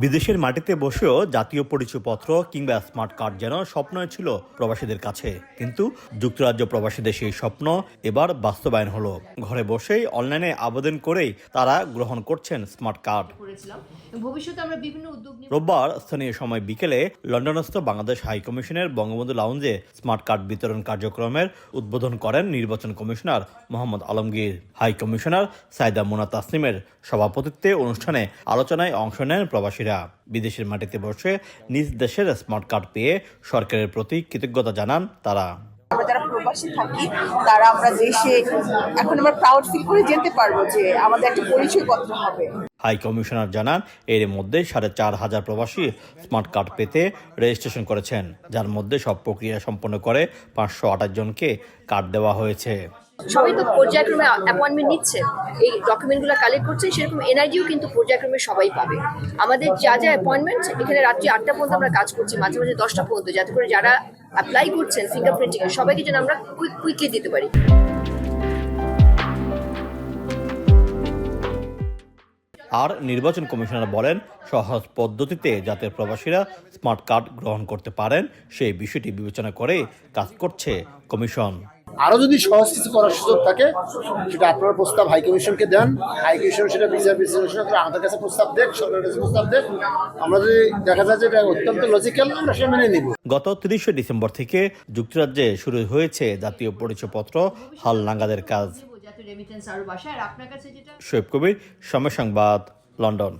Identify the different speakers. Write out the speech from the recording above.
Speaker 1: বিদেশের মাটিতে বসেও জাতীয় পরিচয়পত্র কিংবা স্মার্ট কার্ড যেন স্বপ্নই ছিল প্রবাসীদের কাছে, কিন্তু যুক্তরাজ্য প্রবাসীদের সেই স্বপ্ন এবার বাস্তবায়ন হলো। ঘরে বসেই অনলাইনে আবেদন করেই তারা গ্রহণ করছেন স্মার্ট কার্ড। রোববার স্থানীয় সময় বিকেলে লন্ডনস্থ বাংলাদেশ হাই কমিশনের বঙ্গবন্ধু লাউঞ্জে স্মার্ট কার্ড বিতরণ কার্যক্রমের উদ্বোধন করেন নির্বাচন commissioner Mohammad Alamgir. High commissioner Saida Muna তাসনিমের সভাপতিত্বে অনুষ্ঠানে আলোচনায় অংশ নেন প্রবাসীরা। বিদেশের মাটিতে বসে নিজ দেশের স্মার্ট কার্ড পেয়ে সরকারের প্রতি কৃতজ্ঞতা জানান তারা।
Speaker 2: আমরা যারা প্রবাসী থাকি তারা আমরা দেশে এখন আমরা প্রাউড ফিল করে যেতে পারবো যে আমাদের একটা পরিচয়পত্র হবে।
Speaker 1: হাই কমিশনার জানান, এর মধ্যে 4,500 প্রবাসী স্মার্ট কার্ড পেতে রেজিস্ট্রেশন করেছেন, যার মধ্যে সব প্রক্রিয়া সম্পন্ন করে 528 জনকে কার্ড দেওয়া হয়েছে।
Speaker 3: সবাই তো পর্যায়ক্রমে অ্যাপয়েন্টমেন্ট নিচ্ছে, এই ডকুমেন্টগুলো কালেক্ট করছে, সেরকম এনআইডিও কিন্তু পর্যায়ক্রমে সবাই পাবে। আমাদের যা যা অ্যাপয়েন্টমেন্ট, এখানে রাত্রি 8টা পর্যন্ত আমরা কাজ করছি, মাঝে মাঝে 10টা পর্যন্ত, যাতে করে যারা অ্যাপ্লাই করছেন ফিঙ্গারপ্রিন্টিং এর সবাইকে যেন আমরা কুইকলি দিতে পারি।
Speaker 1: আর নির্বাচন কমিশনার বলেন, সহজ পদ্ধতিতে যাতে প্রবাসীরা স্মার্ট কার্ড গ্রহণ করতে পারেন সেই বিষয়টি বিবেচনা করে কাজ করছে কমিশন।
Speaker 4: আরও যদি সহজ কিছু করার সুযোগ থাকে সেটা আপনারা প্রস্তাব হাই কমিশনকে দেন, হাই কমিশন সেটা বিচার বিশ্লেষণ করে আমাদের কাছে প্রস্তাব দেখ, সরকারের কাছে প্রস্তাব দেখ। আমরা যদি দেখা যায় যে এটা অত্যন্ত লজিক্যাল, আমরা সেটা মেনে নিব।
Speaker 1: গত 30 ডিসেম্বর থেকে যুক্তরাজ্যে শুরু হয়েছে জাতীয় পরিচয়পত্র হালনাগাদের কাজ। শোয়েব কবির, সময় সংবাদ, লন্ডন।